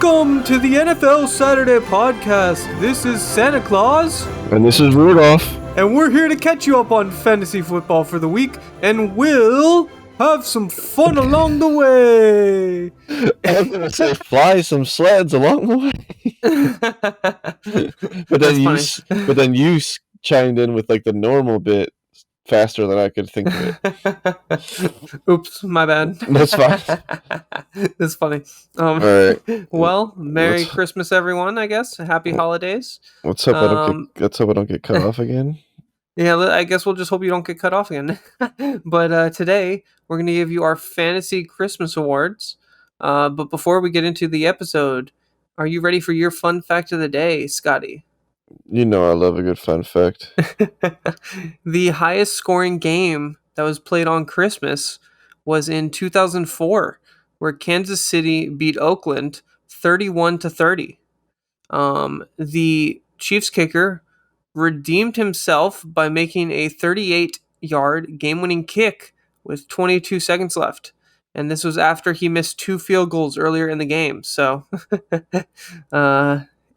Welcome to the NFL Saturday podcast. This is Santa Claus. And this is Rudolph. And we're here to catch you up on fantasy football for the week. And we'll have some fun along the way. I'm going to say fly some sleds along the way. but then you chimed in with like the normal bit faster than I could think of it. Oops, my bad. That's fine. That's funny. All right. Well, Merry Christmas, everyone. I guess Happy Holidays. Let's hope I don't get cut off again. Yeah, I guess we'll just hope you don't get cut off again. But today we're going to give you our fantasy Christmas awards. But before we get into the episode, are you ready for your fun fact of the day, Scotty? You know I love a good fun fact. The highest scoring game that was played on Christmas was in 2004, where Kansas City beat Oakland 31-30. The Chiefs kicker redeemed himself by making a 38-yard game-winning kick with 22 seconds left. And this was after he missed 2 field goals earlier in the game. So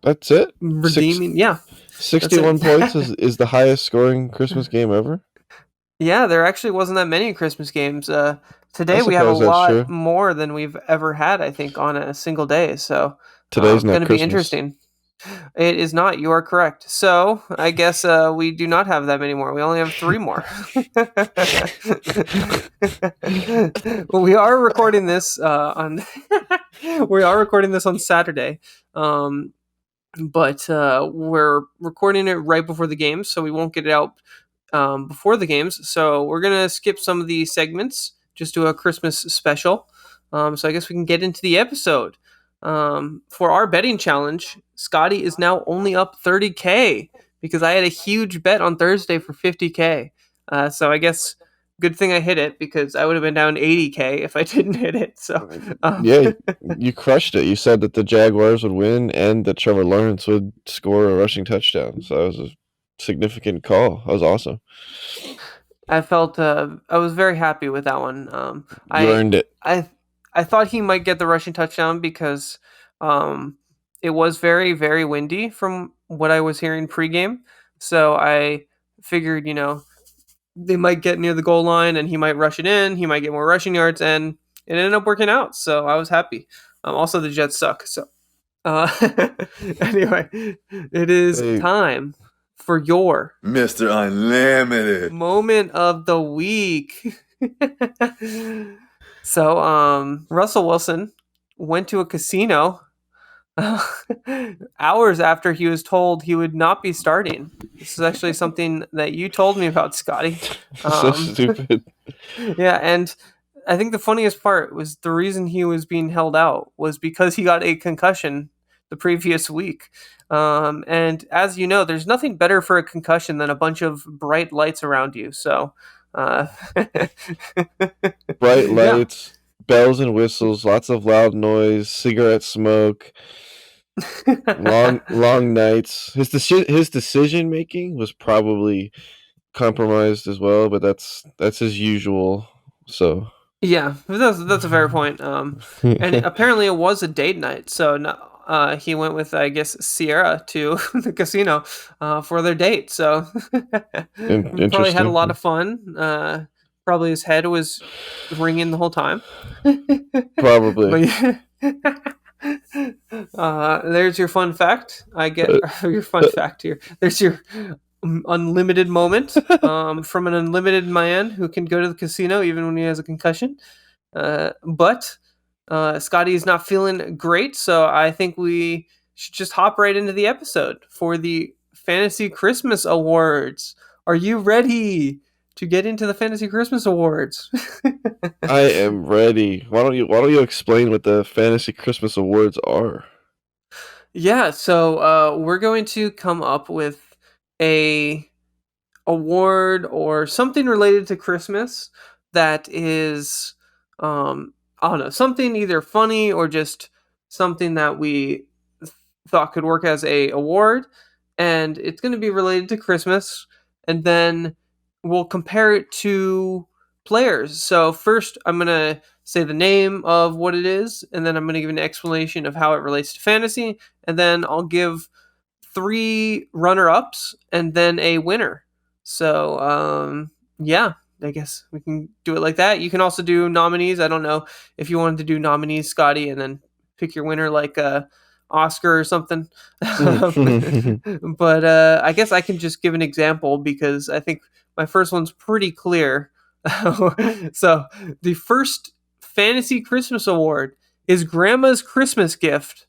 that's it? Redeeming, 61 points is the highest scoring Christmas game ever? Yeah, there actually wasn't that many Christmas games. Today we have a lot more than we've ever had, I think, on a single day. So today's not going to be interesting. It is not. You are correct. So I guess we do not have that many more. We only have 3 more. Well, we are recording this on Saturday. But we're recording it right before the games, so we won't get it out before the games. So we're gonna skip some of the segments, just do a Christmas special. So I guess we can get into the episode. For our betting challenge, Scotty is now only up $30K because I had a huge bet on Thursday for $50K. So I guess good thing I hit it because I would have been down $80K if I didn't hit it. So yeah, you crushed it. You said that the Jaguars would win and that Trevor Lawrence would score a rushing touchdown. So that was a significant call. That was awesome. I felt I was very happy with that one. You earned it. I thought he might get the rushing touchdown because it was very, very windy from what I was hearing pregame. So I figured, they might get near the goal line and he might rush it in. He might get more rushing yards, and it ended up working out. So I was happy. Also, the Jets suck. So anyway, it is time for your Mr. Unlimited moment of the week. So, Russell Wilson went to a casino hours after he was told he would not be starting. This is actually something that you told me about, Scotty. So stupid. Yeah, and I think the funniest part was the reason he was being held out was because he got a concussion the previous week. And as you know, there's nothing better for a concussion than a bunch of bright lights around you. So, bright lights, bells and whistles, lots of loud noise, cigarette smoke, long nights. His decision making was probably compromised as well, but that's his usual. So yeah, that's a fair point. And apparently it was a date night, so he went with, I guess, Sierra to the casino for their date. So probably had a lot of fun. Probably his head was ringing the whole time. Probably. There's your fun fact. I get your fun fact here. There's your unlimited moment from an unlimited man who can go to the casino even when he has a concussion. But Scotty is not feeling great, so I think we should just hop right into the episode for the Fantasy Christmas Awards. Are you ready to get into the Fantasy Christmas Awards? I am ready. Why don't you explain what the Fantasy Christmas Awards are? Yeah, so we're going to come up with a award or something related to Christmas that is I don't know, something either funny or just something that we thought could work as a award, and it's going to be related to Christmas, and then we'll compare it to players. So first I'm going to say the name of what it is, and then I'm going to give an explanation of how it relates to fantasy, and then I'll give 3 runner-ups and then a winner. So, yeah, I guess we can do it like that. You can also do nominees. I don't know if you wanted to do nominees, Scotty, and then pick your winner like Oscar or something. But I guess I can just give an example because I think my first one's pretty clear. So the first Fantasy Christmas Award is Grandma's Christmas Gift.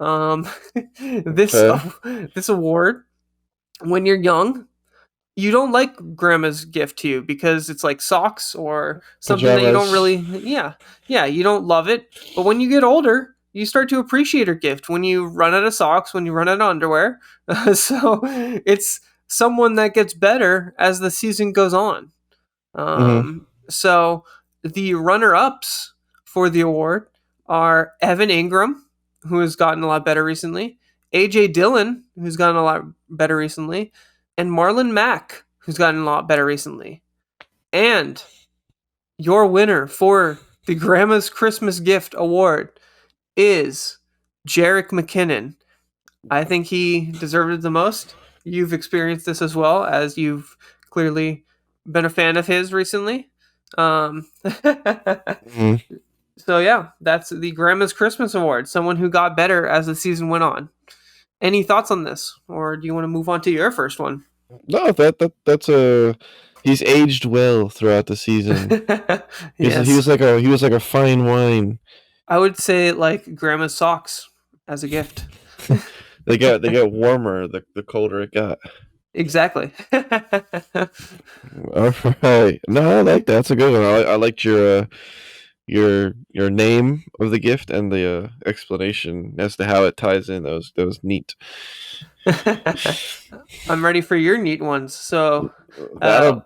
Um, this Okay. this award, when you're young, you don't like Grandma's gift to you because it's like socks or something that you don't really, you don't love it. But when you get older, you start to appreciate her gift when you run out of socks, when you run out of underwear. So it's someone that gets better as the season goes on. So the runner-ups for the award are Evan Ingram, who has gotten a lot better recently, AJ Dillon, who's gotten a lot better recently, and Marlon Mack, who's gotten a lot better recently. And your winner for the Grandma's Christmas Gift Award is Jerick McKinnon. I think he deserved it the most. You've experienced this as well, as you've clearly been a fan of his recently. So yeah, that's the Grandma's Christmas Award. Someone who got better as the season went on. Any thoughts on this, or do you want to move on to your first one? No, that's a he's aged well throughout the season. Yes. He was like a fine wine. I would say like Grandma's socks as a gift. They get warmer the colder it got. Exactly. All right. No, I like that. That's a good one. I liked your name of the gift and the explanation as to how it ties in. That was neat. I'm ready for your neat ones. So, what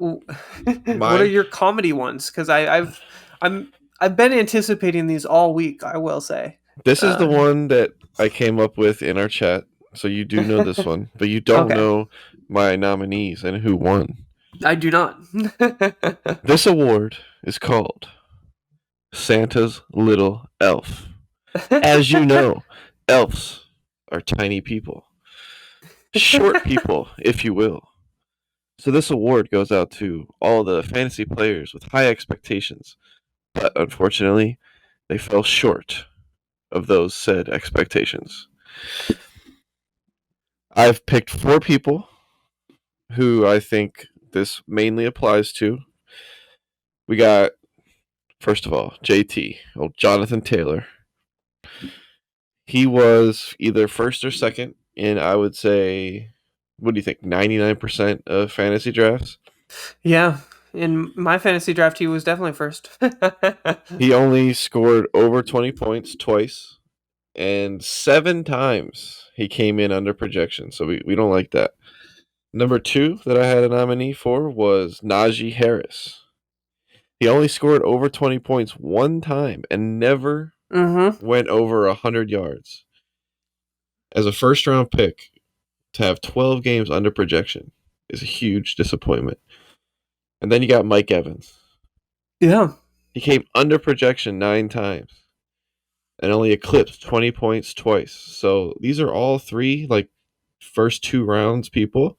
are your comedy ones? Because I've been anticipating these all week. I will say this is the one that I came up with in our chat. So you do know this one, but you don't know my nominees and who won. I do not. This award is called Santa's Little Elf. As you know, elves are tiny people. Short people, if you will. So this award goes out to all the fantasy players with high expectations. But unfortunately, they fell short of those said expectations. I've picked 4 people who I think this mainly applies to. We got, first of all, JT, old Jonathan Taylor. He was either first or second in, I would say, what do you think, 99% of fantasy drafts? Yeah, in my fantasy draft, he was definitely first. He only scored over 20 points twice, and 7 times he came in under projection, so we don't like that. Number 2 that I had a nominee for was Najee Harris. He only scored over 20 points 1 time and never went over 100 yards. As a first-round pick, to have 12 games under projection is a huge disappointment. And then you got Mike Evans. Yeah. He came under projection 9 times and only eclipsed 20 points twice. So these are all 3 first 2 rounds people,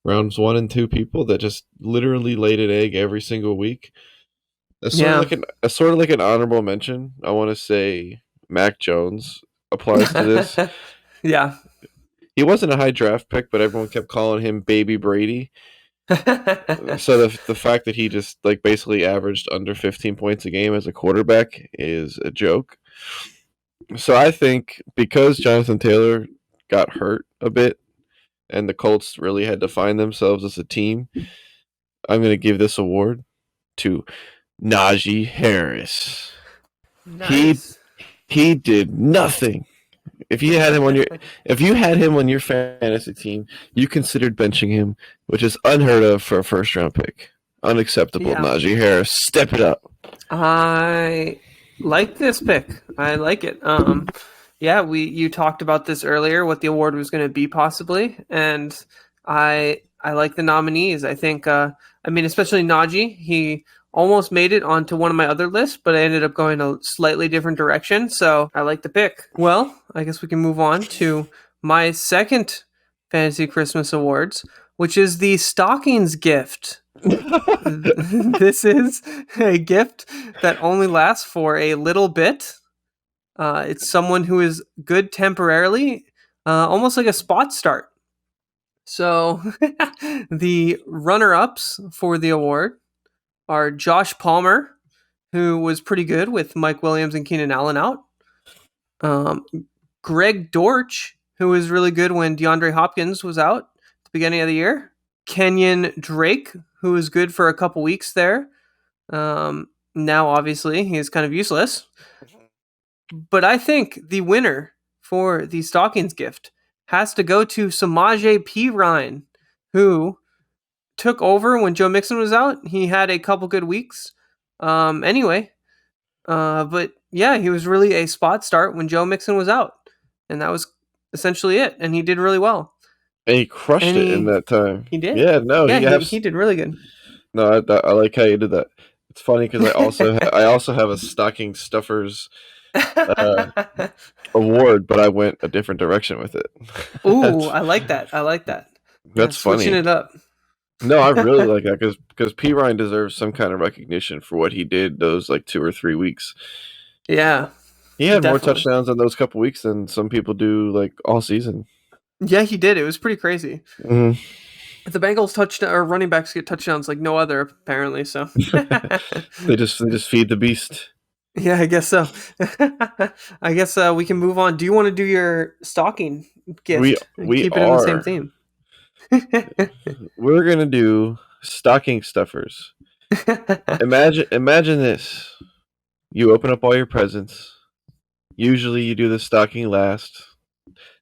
rounds 1 and 2 people that just literally laid an egg every single week. Sort of like an honorable mention. I want to say Mac Jones applies to this. Yeah. He wasn't a high draft pick, but everyone kept calling him Baby Brady. So the fact that he just basically averaged under 15 points a game as a quarterback is a joke. So I think because Jonathan Taylor got hurt a bit and the Colts really had to find themselves as a team, I'm going to give this award to Najee Harris. Nice. He did nothing. If you had him on your fantasy team, you considered benching him, which is unheard of for a first round pick. Unacceptable, yeah. Najee Harris. Step it up. I like this pick. I like it. You talked about this earlier, what the award was going to be possibly, and I like the nominees. I think, especially Najee, he almost made it onto one of my other lists, but I ended up going a slightly different direction, so I like the pick. Well, I guess we can move on to my second Fantasy Christmas Awards, which is the Stockings gift. This is a gift that only lasts for a little bit. It's someone who is good temporarily, almost like a spot start. So the runner-ups for the award are Josh Palmer, who was pretty good with Mike Williams and Keenan Allen out. Greg Dortch, who was really good when DeAndre Hopkins was out at the beginning of the year. Kenyon Drake, who was good for a couple weeks there. Now, obviously, he's kind of useless. But I think the winner for the Stockings gift has to go to Samaje Perine, who took over when Joe Mixon was out. He had a couple good weeks. Anyway, but yeah, he was really a spot start when Joe Mixon was out, and that was essentially it. And he did really well. And he crushed And it in that time. He did. Yeah, no, Yeah, he did really good. No, I like how you did that. It's funny because I also have a stocking stuffers award, but I went a different direction with it. Ooh, I like that. That's funny. Switching it up. No, I really like that because Perine deserves some kind of recognition for what he did those like 2 or 3 weeks. Yeah, he had more definitely. touchdowns in those couple weeks than some people do like all season. Yeah, he did. It was pretty crazy. Mm-hmm. The Bengals running backs get touchdowns like no other, apparently. So they just feed the beast. Yeah, I guess so. I guess we can move on. Do you want to do your stocking gift? We keep it in the same theme. We're gonna do stocking stuffers. Imagine this. You open up all your presents. Usually you do the stocking last.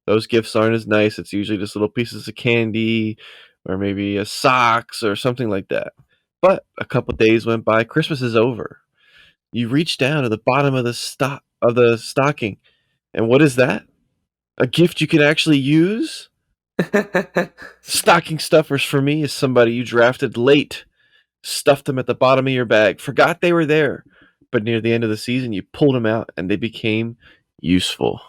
Those gifts aren't as nice. It's usually just little pieces of candy or maybe a socks or something like that. But a couple days went by. Christmas is over. You reach down to the bottom of the stocking. And what is that? A gift you can actually use? Stocking stuffers for me is somebody you drafted late, stuffed them at the bottom of your bag, forgot they were there, but near the end of the season you pulled them out and they became useful.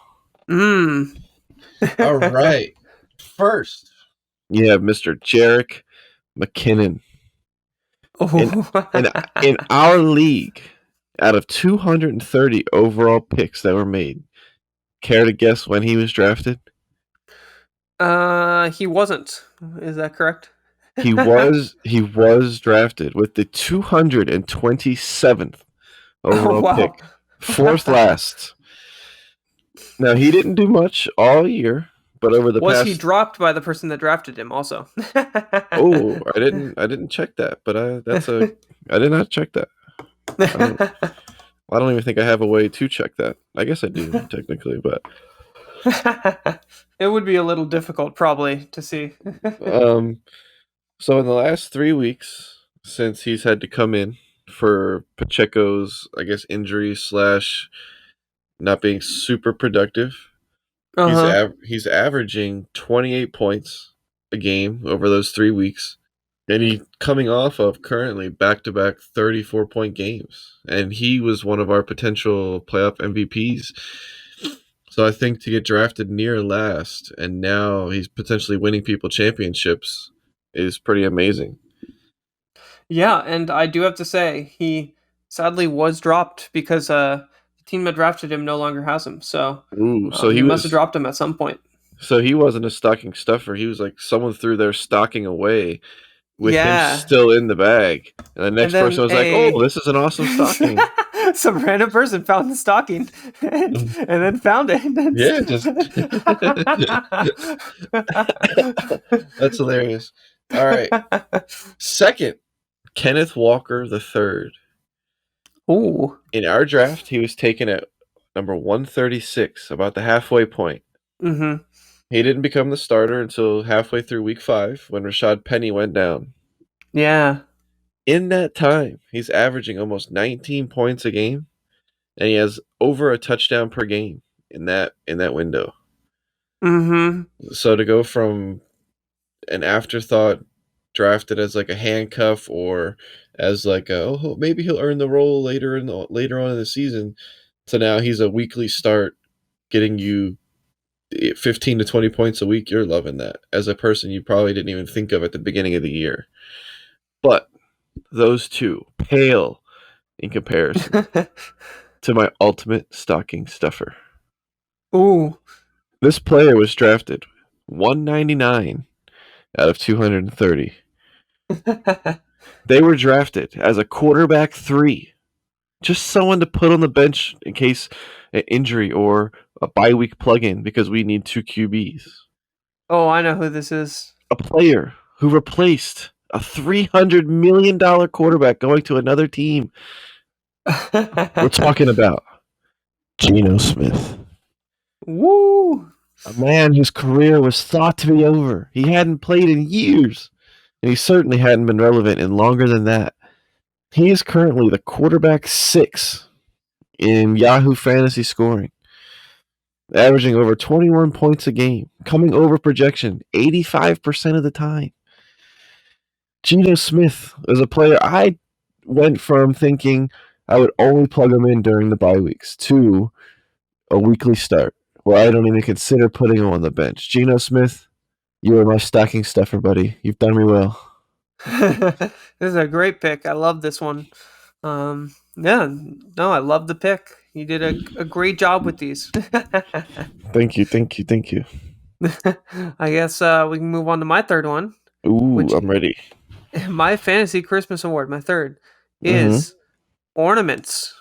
All right. First, you have Mr. Jerick McKinnon. In our league, out of 230 overall picks that were made, care to guess when he was drafted? He wasn't. Is that correct? He was drafted with the 227th overall pick, fourth last. Now he didn't do much all year, but over the was past... he dropped by the person that drafted him? Also, oh, I didn't check that, but I did not check that. I don't even think I have a way to check that. I guess I do technically, but it would be a little difficult probably to see. So in the last 3 weeks, since he's had to come in for Pacheco's, I guess, injury / not being super productive, he's averaging 28 points a game over those 3 weeks. And he's coming off of currently back-to-back 34-point games. And he was one of our potential playoff MVPs. So I think to get drafted near last, and now he's potentially winning people championships, is pretty amazing. Yeah, and I do have to say, he sadly was dropped because the team that drafted him no longer has him. So, he must have dropped him at some point. So he wasn't a stocking stuffer. He was like someone threw their stocking away with him still in the bag. And the next person was like, oh, this is an awesome stocking. Some random person found the stocking and then found it. Yeah, that's hilarious. All right. Second, Kenneth Walker III. Ooh. In our draft, he was taken at number 136, about the halfway point. Mm-hmm. He didn't become the starter until halfway through week 5 when Rashad Penny went down. Yeah. In that time, he's averaging almost 19 points a game, and he has over a touchdown per game in that window. Mm-hmm. So to go from an afterthought drafted as like a handcuff or as like maybe he'll earn the role later on in the season, to now he's a weekly start getting you 15 to 20 points a week. You're loving that as a person you probably didn't even think of at the beginning of the year. But those two pale in comparison to my ultimate stocking stuffer. Ooh. This player was drafted 199 out of 230. They were drafted as a quarterback 3. Just someone to put on the bench in case an injury or a bye week plug-in because we need 2 QBs. Oh, I know who this is. A player who replaced a $300 million quarterback going to another team. We're talking about Geno Smith. Woo! A man whose career was thought to be over. He hadn't played in years, and he certainly hadn't been relevant in longer than that. He is currently the quarterback 6 in Yahoo Fantasy scoring, averaging over 21 points a game, coming over projection 85% of the time. Geno Smith is a player I went from thinking I would only plug him in during the bye weeks to a weekly start where I don't even consider putting him on the bench. Geno Smith, you are my stocking stuffer, buddy. You've done me well. This is a great pick. I love this one. Yeah, no, I love the pick. You did a great job with these. Thank you. I guess we can move on to my third one. Ooh, I'm ready. My fantasy Christmas award, my third, is ornaments.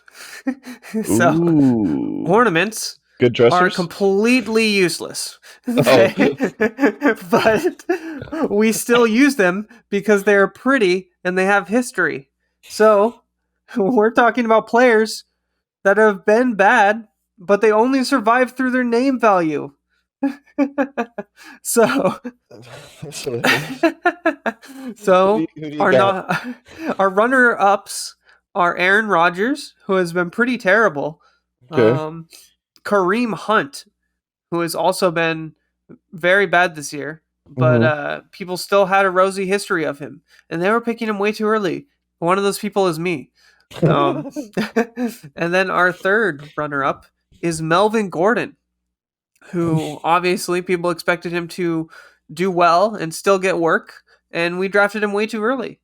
So, Ooh. ornaments Good dressers are completely useless. Oh. But we still use them because they're pretty and they have history. So we're talking about players that have been bad, but they only survived through their name value. So our runner-ups are Aaron Rodgers, who has been pretty terrible. Okay. Kareem Hunt, who has also been very bad this year, but people still had a rosy history of him, and they were picking him way too early. One of those people is me. And then our third runner-up is Melvin Gordon, who obviously people expected him to do well and still get work, and we drafted him way too early.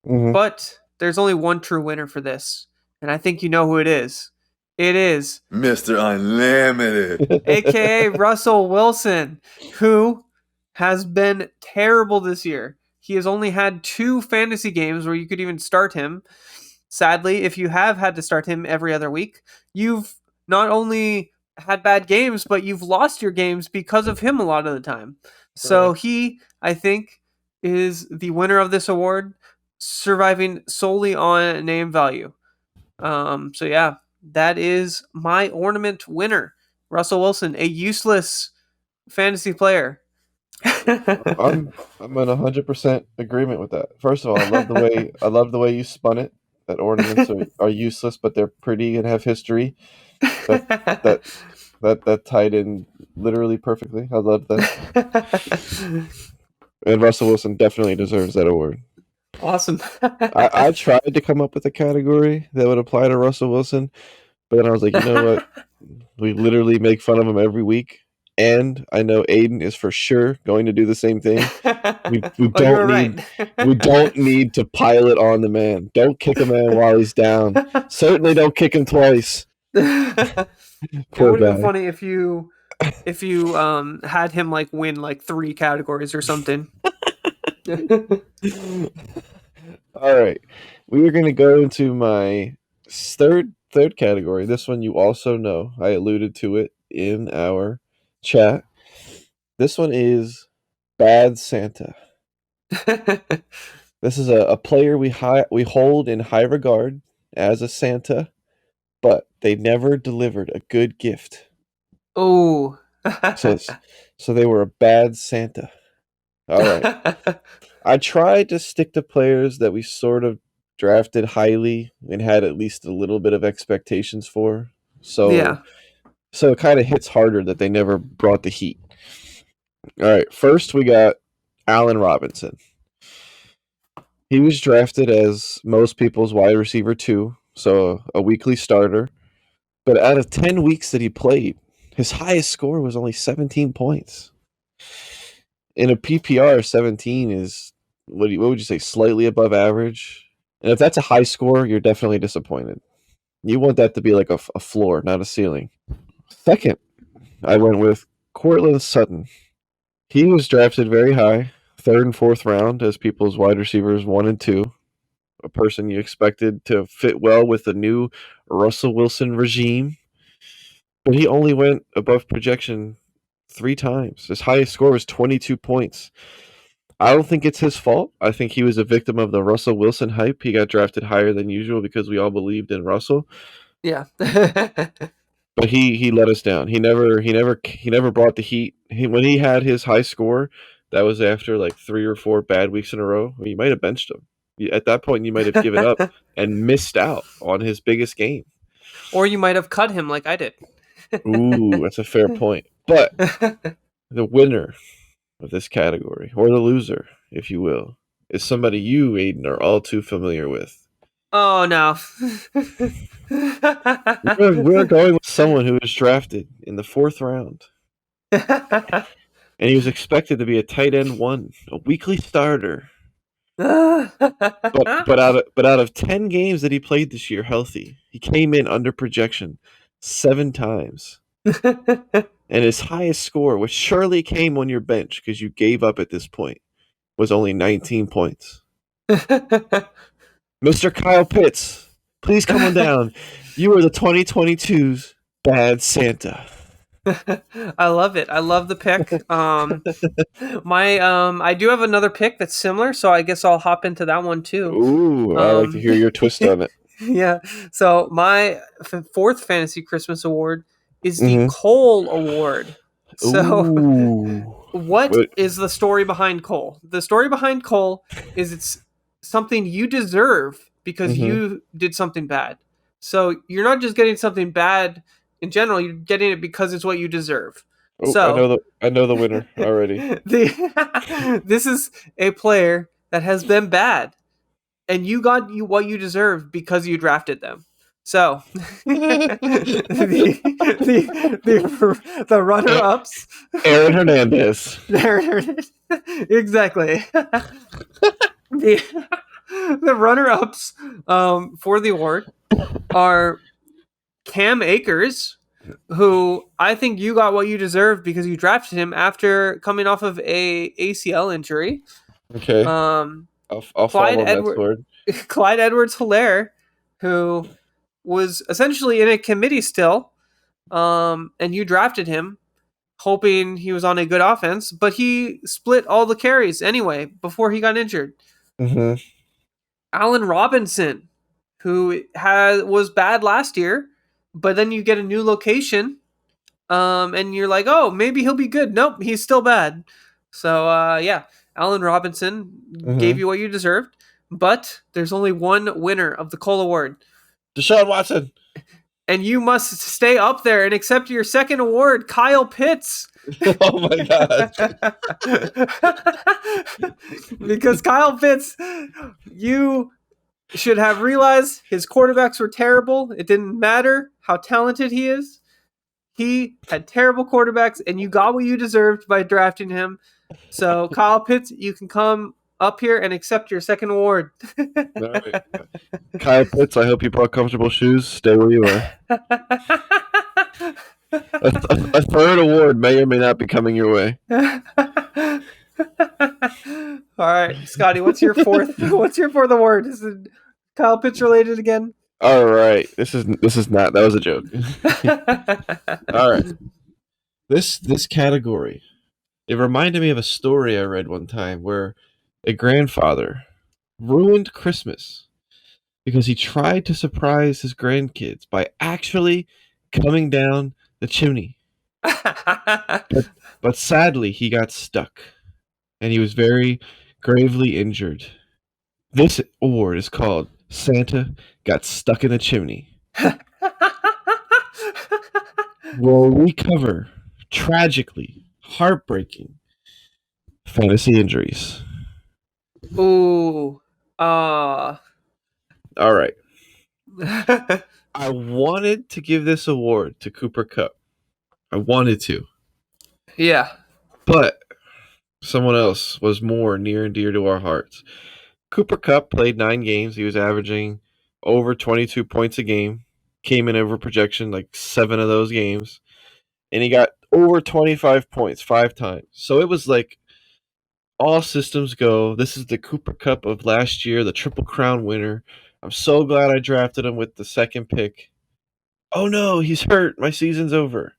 But there's only one true winner for this, and I think you know who it is. It is Mr. Unlimited, aka Russell Wilson, who has been terrible this year. He has only had 2 fantasy games where you could even start him. Sadly, if you have had to start him every other week, you've not only had bad games, but you've lost your games because of him a lot of the time. So he, I think, is the winner of this award, surviving solely on name value. So yeah, that is my ornament winner, Russell Wilson, a useless fantasy player. I'm in 100% agreement with that. First of all, I love the way you spun it. That ornaments are useless, but they're pretty and have history. That tied in literally perfectly. I love that. And Russell Wilson definitely deserves that award. Awesome. I tried to come up with a category that would apply to Russell Wilson, but then I was like, you know what? We literally make fun of him every week. And I know Aiden is for sure going to do the same thing. We don't need to pile it on the man. Don't kick a man while he's down. Certainly don't kick him twice. It would have been funny if you had him like win like 3 categories or something. All right. We are going to go into my third category. This one you also know. I alluded to it in our chat. This one is Bad Santa. This is a player we hold in high regard as a Santa, but they never delivered a good gift. Oh. So they were a bad Santa. All right. I tried to stick to players that we sort of drafted highly and had at least a little bit of expectations for. So it kind of hits harder that they never brought the heat. All right, first we got Allen Robinson. He was drafted as most people's wide receiver 2, so a weekly starter. But out of 10 weeks that he played, his highest score was only 17 points. In a PPR, 17 is, what would you say, slightly above average? And if that's a high score, you're definitely disappointed. You want that to be like a floor, not a ceiling. Second, I went with Courtland Sutton. He was drafted very high, 3rd and 4th round as people's wide receivers 1 and 2. A person you expected to fit well with the new Russell Wilson regime. But he only went above projection 3 times. His highest score was 22 points. I don't think it's his fault. I think he was a victim of the Russell Wilson hype. He got drafted higher than usual because we all believed in Russell. Yeah. But he let us down. He never brought the heat. When he had his high score, that was after like 3 or 4 bad weeks in a row. You might have benched him. At that point, you might have given up and missed out on his biggest game. Or you might have cut him like I did. Ooh, that's a fair point. But the winner of this category, or the loser, if you will, is somebody you, Aiden, are all too familiar with. Oh, no. We're going with someone who was drafted in the 4th round. And he was expected to be a tight end 1, a weekly starter. But out of 10 games that he played this year healthy, he came in under projection 7 times. And his highest score, which surely came on your bench because you gave up at this point, was only 19 points. Mr. Kyle Pitts, please come on down. You are the 2022's Bad Santa. I love it. I love the pick. I do have another pick that's similar, so I guess I'll hop into that one too. Ooh, I like to hear your twist on it. Yeah. So my 4th fantasy Christmas award is the Cole Award. So what is the story behind Cole? The story behind Cole is it's something you deserve because you did something bad. So you're not just getting something bad in general, you're getting it because it's what you deserve. Oh, so I know the winner already. This is a player that has been bad, and you got what you deserve because you drafted them. So the runner-ups, Aaron Hernandez. Exactly. The runner-ups for the award are Cam Akers, who I think you got what you deserve because you drafted him after coming off of a ACL injury. Okay. I'll follow that sword. Clyde Edwards-Helaire, who was essentially in a committee still, and you drafted him hoping he was on a good offense, but he split all the carries anyway before he got injured. Allen Robinson, who was bad last year, but then you get a new location, and you're like, oh, maybe he'll be good. Nope, he's still bad. So, yeah, Allen Robinson gave you what you deserved, but there's only one winner of the Cole Award. Deshaun Watson. And you must stay up there and accept your second award, Kyle Pitts. Oh, my God. Because Kyle Pitts, you should have realized his quarterbacks were terrible. It didn't matter how talented he is. He had terrible quarterbacks, and you got what you deserved by drafting him. So, Kyle Pitts, you can come up here and accept your second award. Right. Kyle Pitts, I hope you brought comfortable shoes. Stay where you are. A third award may or may not be coming your way. All right, Scotty, what's your fourth award? Is it Kyle Pitts related again? All right. This is not. That was a joke. All right. This category, it reminded me of a story I read one time where a grandfather ruined Christmas because he tried to surprise his grandkids by actually coming down the chimney. But sadly, he got stuck, and he was very gravely injured. This award is called Santa Got Stuck in the Chimney. We'll recover tragically heartbreaking fantasy injuries. Ooh. Uh, All right. I wanted to give this award to Cooper Cup. I wanted to. yeah. But someone else was more near and dear to our hearts. Cooper Cup played 9 games. He was averaging over 22 points a game. Came in over projection like 7 of those games. And he got over 25 points 5 times. So it was like all systems go. This is the Cooper Cup of last year, the Triple Crown winner. I'm so glad I drafted him with the second pick. Oh no, he's hurt. My season's over.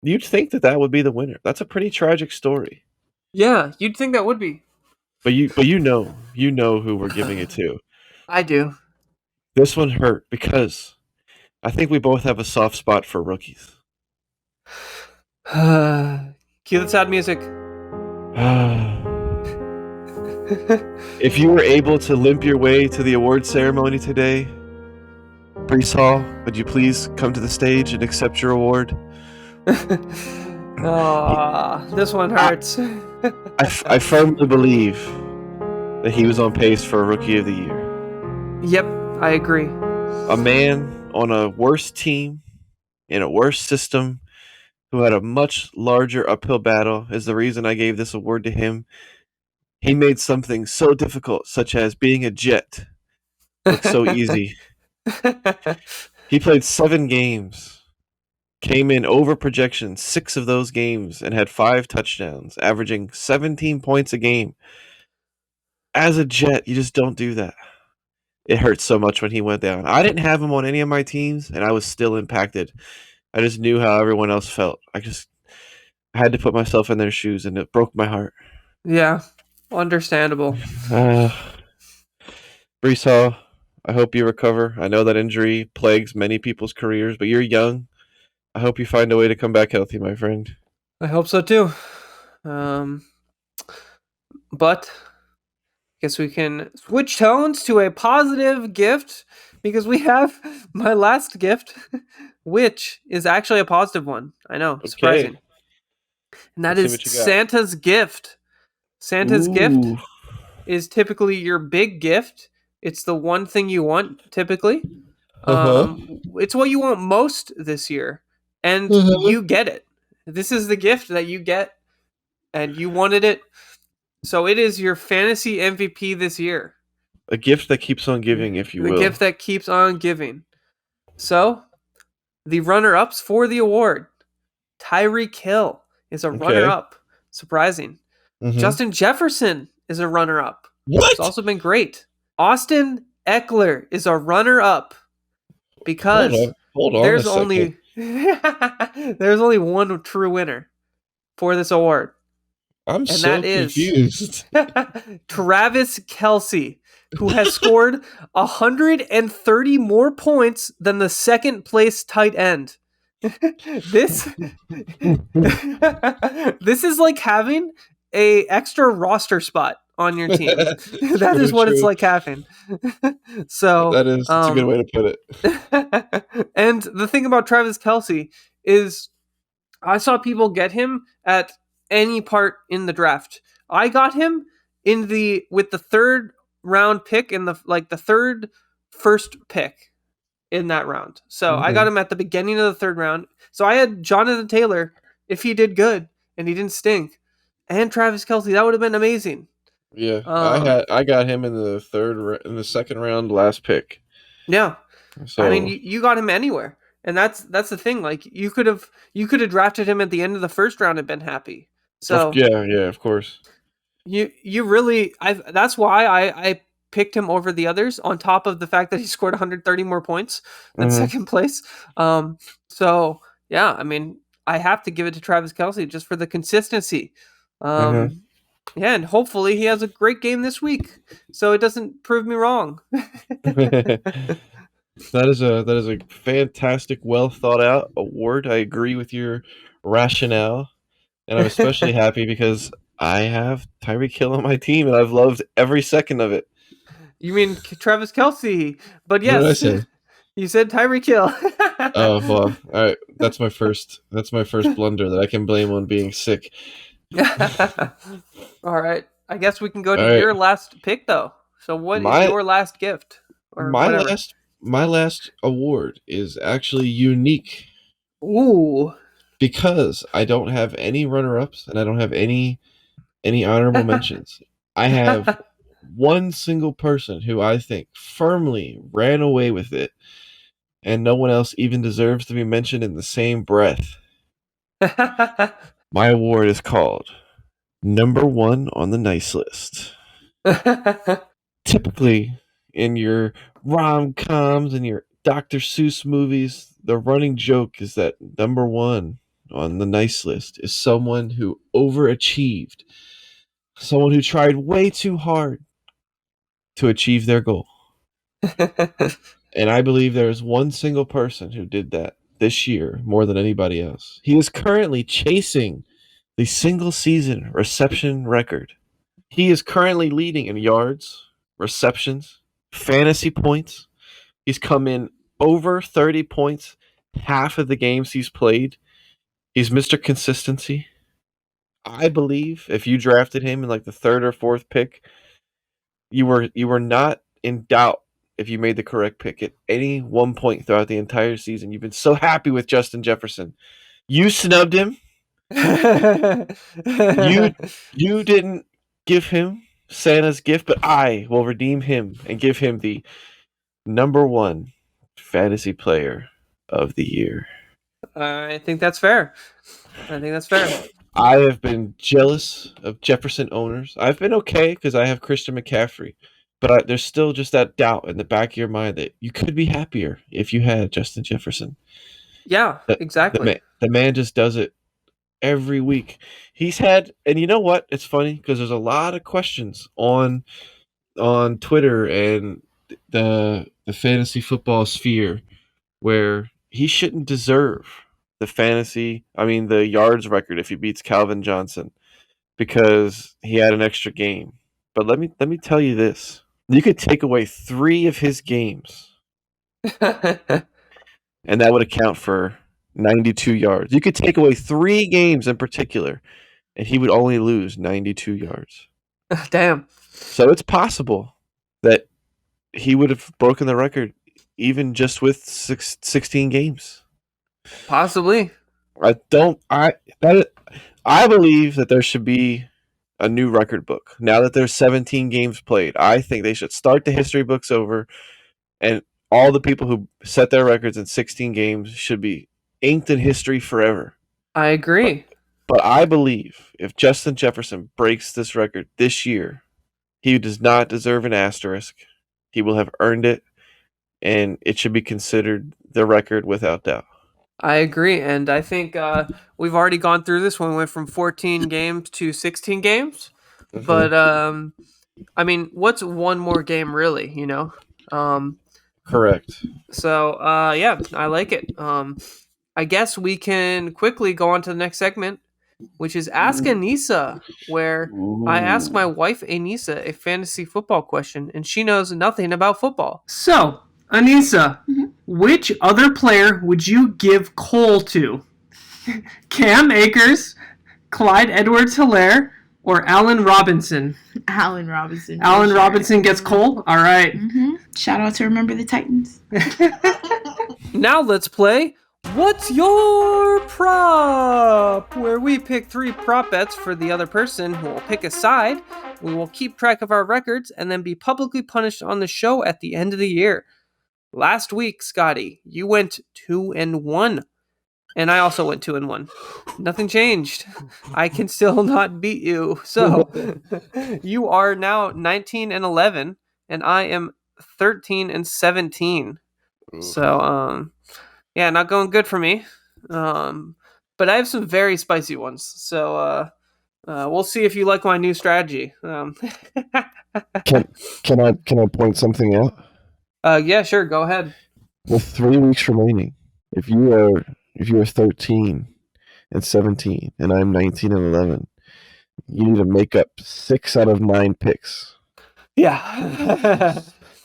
You'd think that that would be the winner. That's a pretty tragic story. Yeah, you'd think that would be. But you know who we're giving it to. I do. This one hurt because I think we both have a soft spot for rookies. Cue the sad music. If you were able to limp your way to the award ceremony today, Brees Hall, would you please come to the stage and accept your award? This one hurts. I firmly believe that he was on pace for Rookie of the Year. Yep, I agree. A man on a worse team, in a worse system, who had a much larger uphill battle is the reason I gave this award to him. He made something so difficult, such as being a Jet, look so easy. He played 7 games, came in over projection 6 of those games, and had 5 touchdowns, averaging 17 points a game. As a Jet, you just don't do that. It hurt so much when he went down. I didn't have him on any of my teams, and I was still impacted. I just knew how everyone else felt. I had to put myself in their shoes, and it broke my heart. Yeah, understandable. Brees Hall, I hope you recover. I know that injury plagues many people's careers, but you're young. I hope you find a way to come back healthy, my friend. I hope so too. But I guess we can switch tones to a positive gift because we have my last gift, which is actually a positive one. I know, surprising. And that is Santa's gift. Santa's gift is typically your big gift. It's the one thing you want, typically. It's what you want most this year. And you get it. This is the gift that you get, and you wanted it. So it is your fantasy MVP this year. A gift that keeps on giving, if you will. The gift that keeps on giving. So, the runner-ups for the award. Tyreek Hill is a runner-up. Surprising. Justin Jefferson is a runner-up. What? It's also been great. Austin Eckler is a runner-up. Because hold on there's only one true winner for this award. I'm so confused. Travis Kelce, who has scored 130 more points than the second place tight end. This is like having a extra roster spot on your team. That is what it's like having. So that's a good way to put it. And the thing about Travis Kelce is I saw people get him at any part in the draft. I got him with the 3rd round pick in the third first pick in that round. So I got him at the beginning of the 3rd round. So I had Jonathan Taylor if he did good and he didn't stink, and Travis Kelce. That would have been amazing. Yeah, I got him in the 2nd round, last pick. Yeah, so I mean you got him anywhere. And that's the thing. Like you could have drafted him at the end of the 1st round and been happy. So yeah, of course. You really that's why I picked him over the others, on top of the fact that he scored 130 more points than second place. So yeah, I mean I have to give it to Travis Kelce just for the consistency. Yeah, and hopefully he has a great game this week, so it doesn't prove me wrong. That is a fantastic, well thought out award. I agree with your rationale, and I'm especially happy because I have Tyreek Hill on my team, and I've loved every second of it. You mean Travis Kelce? But yes, what did I say? You said Tyreek Hill. Oh well, all right. That's my first blunder that I can blame on being sick. All right, I guess we can go to your last pick though. So what is My your last gift or my whatever? last award is actually unique Ooh. because I don't have any runner-ups and I don't have any honorable mentions. I have one single person who I think firmly ran away with it, and no one else even deserves to be mentioned in the same breath. My award is called Number One on the Nice List. Typically, in your rom-coms and your Dr. Seuss movies, the running joke is that number one on the nice list is someone who overachieved, someone who tried way too hard to achieve their goal. And I believe there is one single person who did that this year more than anybody else. He is currently chasing the single season reception record. He is currently leading in yards, receptions, fantasy points. He's come in over 30 points half of the games he's played. He's Mr. Consistency. I believe if you drafted him in like the third or fourth pick, you were not in doubt if you made the correct pick at any one point throughout the entire season. You've been so happy with Justin Jefferson. You snubbed him. You didn't give him Santa's gift, but I will redeem him and give him the number one fantasy player of the year. I think that's fair. I think that's fair. I have been jealous of Jefferson owners. I've been okay because I have Christian McCaffrey, but there's still just that doubt in the back of your mind that you could be happier if you had Justin Jefferson. Yeah, The, exactly. the man just does it every week. He's had, and you know what? It's funny because there's a lot of questions on Twitter and the fantasy football sphere where he shouldn't deserve the yards record if he beats Calvin Johnson because he had an extra game. But let me tell you this. You could take away 3 of his games and that would account for 92 yards. You could take away 3 games in particular and he would only lose 92 yards. Damn. So it's possible that he would have broken the record even just with 16 games. Possibly. I believe that there should be a new record book. Now that there's 17 games played, I think they should start the history books over and all the people who set their records in 16 games should be inked in history forever. I agree. But I believe if Justin Jefferson breaks this record this year, he does not deserve an asterisk. He will have earned it, and it should be considered the record without doubt. I agree, and I think we've already gone through this when we went from 14 games to 16 games. Mhm. But I mean, what's one more game really? Correct. So yeah, I like it. I guess we can quickly go on to the next segment, which is Ask Anissa, where I ask my wife Anissa a fantasy football question, and she knows nothing about football. So, Anissa, which other player would you give Cole to? Cam Akers, Clyde Edwards-Helaire, or Allen Robinson? Allen Robinson. Allen Robinson gets Cole? All right. Shout out to Remember the Titans. Now let's play What's Your Prop? Where we pick 3 prop bets for the other person who will pick a side. We will keep track of our records and then be publicly punished on the show at the end of the year. Last week, Scotty, you went 2-1. And I also went 2-1. Nothing changed. I can still not beat you. So you are now 19-11, and I am 13-17. So yeah, not going good for me. But I have some very spicy ones. So we'll see if you like my new strategy. Can I point something out? Yeah, sure. Go ahead. With 3 weeks remaining, if you are 13-17 and I'm 19-11, you need to make up 6 out of 9 picks. Yeah.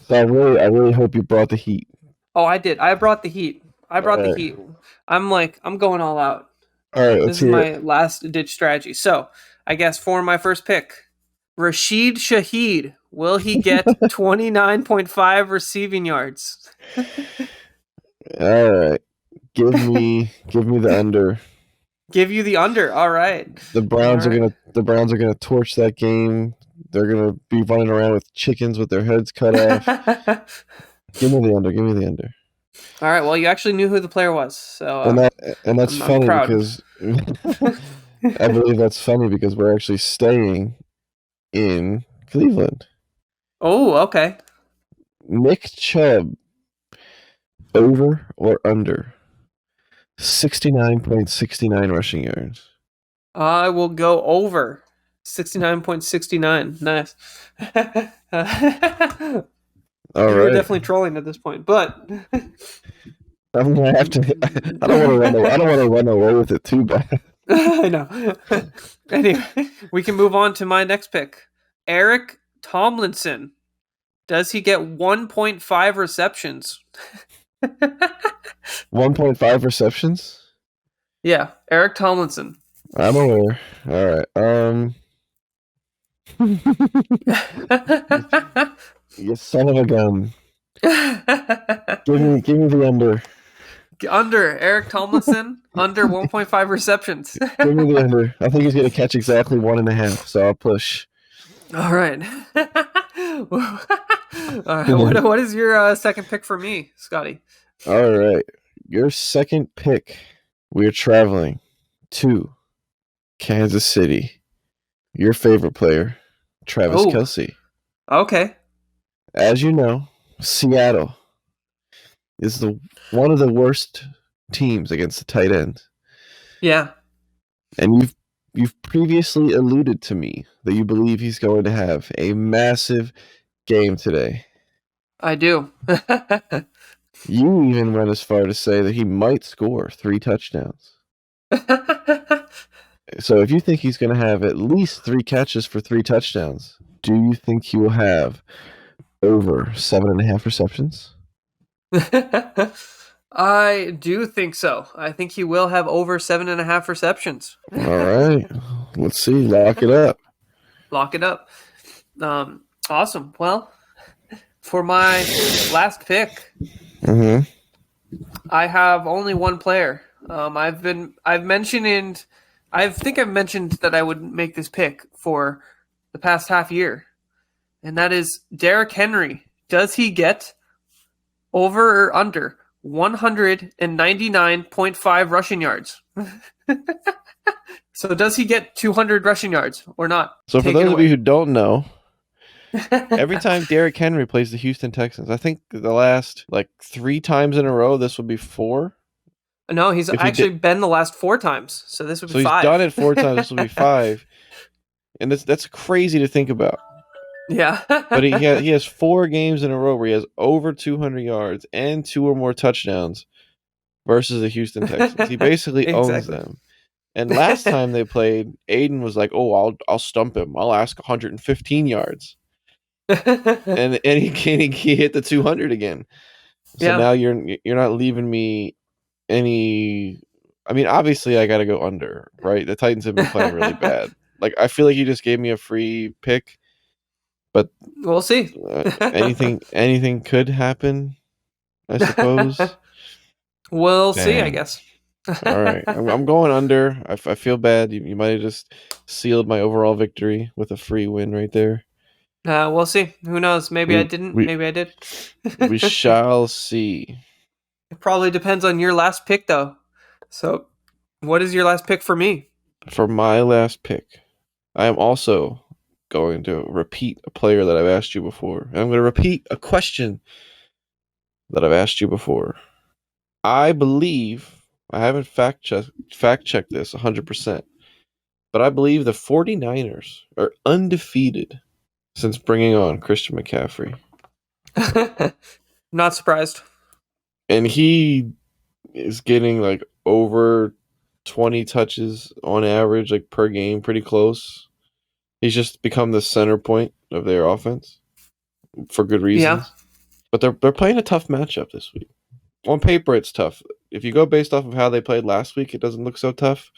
So I really hope you brought the heat. Oh, I did. I brought the heat. The heat. I'm going all out. All right, This is my last ditch strategy. So I guess for my first pick, Rashid Shaheed. Will he get 29.5 receiving yards? All right. Give me the under. Give you the under. All right. The Browns All right. are gonna torch that game. They're gonna be running around with chickens with their heads cut off. Give me the under. Give me the under. All right. Well, you actually knew who the player was, so And that's I'm funny proud. because I believe that's funny because we're actually staying in Cleveland. Oh, okay. Nick Chubb, over or under 69.69 rushing yards. I will go over 69.69. Nice. All You were right. definitely trolling at this point, but I'm gonna have to. I don't want to run away with it too bad. I know. Anyway, we can move on to my next pick. Eric Tomlinson. Does he get 1.5 receptions? 1.5 receptions. Yeah, Eric Tomlinson. I'm aware. All right. You son of a gun. Give me the under. Under Eric Tomlinson, under 1.5 receptions. Give me the under. I think he's gonna catch exactly 1.5. So I'll push. All right. All right. What is your second pick for me, Scotty? All right. Your second pick. We're traveling to Kansas City. Your favorite player, Travis Oh. Kelce. Okay. As you know, Seattle is one of the worst teams against the tight end. Yeah. And you've previously alluded to me that you believe he's going to have a massive game today. I do. You even went as far to say that he might score 3 touchdowns. So if you think he's going to have at least 3 catches for 3 touchdowns, do you think he will have over 7.5 receptions? I do think so. I think he will have over 7.5 receptions. All right. Let's see. Lock it up. Lock it up. Awesome. Well, for my last pick, Mm-hmm. I have only one player. I think I've mentioned that I would make this pick for the past half year, and that is Derrick Henry. Does he get over or under 199.5 rushing yards? So does he get 200 rushing yards or not? So for Take it those of away. you who don't know, every time Derrick Henry plays the Houston Texans, I think the last 3 times in a row, this would be 4. No, he's If he actually been the last 4 times, so this would So be he's 5. done it 4 times. This will be 5, and that's crazy to think about. Yeah. But he has 4 games in a row where he has over 200 yards and 2 or more touchdowns versus the Houston Texans. He basically owns Exactly. them. And last time they played, Aiden was like, "Oh, I'll stump him. I'll ask 115 yards," and he hit the 200 again. So Yeah. now you're not leaving me any. I mean, obviously, I got to go under, right? The Titans have been playing really bad. I feel like you just gave me a free pick, but We'll see. anything could happen, I suppose. We'll see, I Dang. guess. All right, I'm going under. I feel bad. You might have just sealed my overall victory with a free win right there. We'll see. Who knows? Maybe I We- didn't. we- Maybe I did. We shall see. It probably depends on your last pick, though. So, what is your last pick for me? For my last pick, I am also going to repeat a player that I've asked you before. And I'm going to repeat a question that I've asked you before. I believe, I haven't fact checked this 100%, but I believe the 49ers are undefeated since bringing on Christian McCaffrey. Not surprised. And he is getting over 20 touches on average, per game, pretty close. He's just become the center point of their offense for good reasons. Yeah. But they're playing a tough matchup this week. On paper, it's tough. If you go based off of how they played last week, it doesn't look so tough.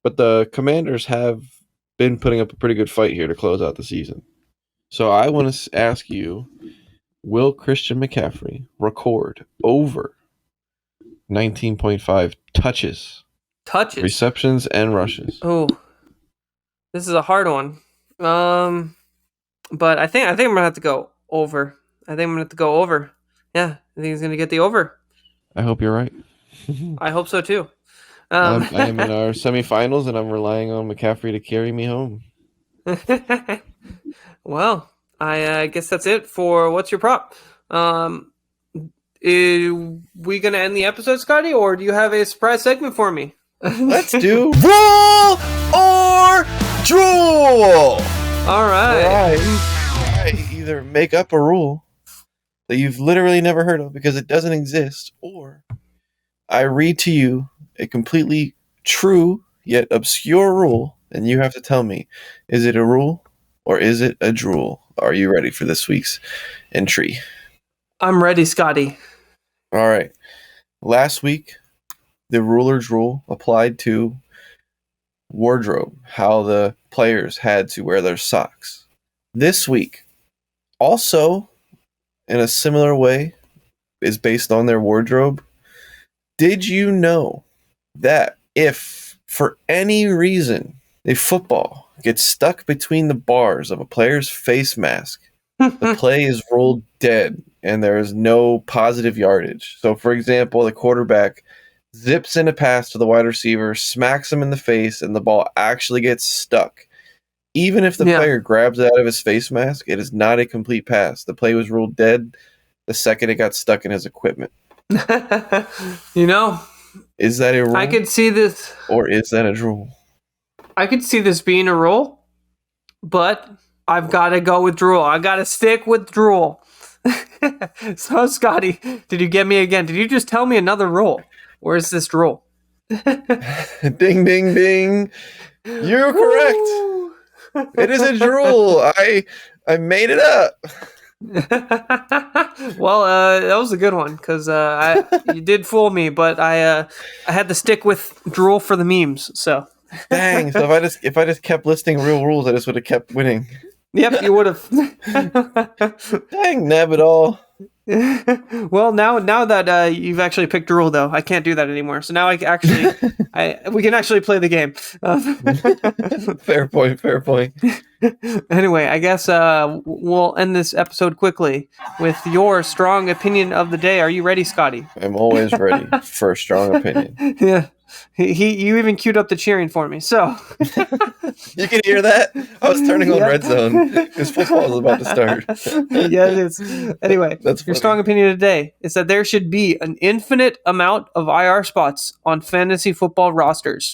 But the Commanders have been putting up a pretty good fight here to close out the season. So I want to ask you, will Christian McCaffrey record over 19.5 touches, receptions, and rushes? Oh, this is a hard one. But I think I'm gonna have to go over. I think I'm gonna have to go over. Yeah, I think he's gonna get the over. I hope you're right. I hope so too. I am in our semifinals, and I'm relying on McCaffrey to carry me home. Well, I guess that's it for What's Your Prop. Is we gonna end the episode, Scotty, or do you have a surprise segment for me? Let's do Roll or drool. All right. I either make up a rule that you've literally never heard of because it doesn't exist, or I read to you a completely true yet obscure rule, and you have to tell me, is it a rule or is it a drool? Are you ready for this week's entry? I'm ready, Scotty. All right. Last week, the ruler's rule applied to wardrobe, how the players had to wear their socks. This week, also in a similar way, is based on their wardrobe. Did you know that if, for any reason, a football gets stuck between the bars of a player's face mask, the play is ruled dead and there is no positive yardage? So, for example, the quarterback zips in a pass to the wide receiver, smacks him in the face, and the ball actually gets stuck. Even if the player grabs it out of his face mask, it is not a complete pass. The play was ruled dead the second it got stuck in his equipment. You know, is that a rule? I could see this. Or is that a drool? I could see this being a rule, but I've got to go with drool. I got to stick with drool. So, Scotty, did you get me again? Did you just tell me another rule? Or is this drool? Ding, ding, ding. You're correct. It is a drool. I made it up. Well, that was a good one because you did fool me, but I had to stick with drool for the memes. So dang. So if I just kept listing real rules, I just would have kept winning. Yep, you would have. Dang, nab it all. Well, now that you've actually picked drool, though, I can't do that anymore. So now we can actually play the game. Fair point. Fair point. Anyway, I guess we'll end this episode quickly with your strong opinion of the day. Are you ready, Scotty? I'm always ready for a strong opinion. Yeah. You even queued up the cheering for me. So you can hear that? I was turning on Red Zone because football is about to start. Yeah, it is. Anyway, That's your funny. strong opinion today is that there should be an infinite amount of IR spots on fantasy football rosters.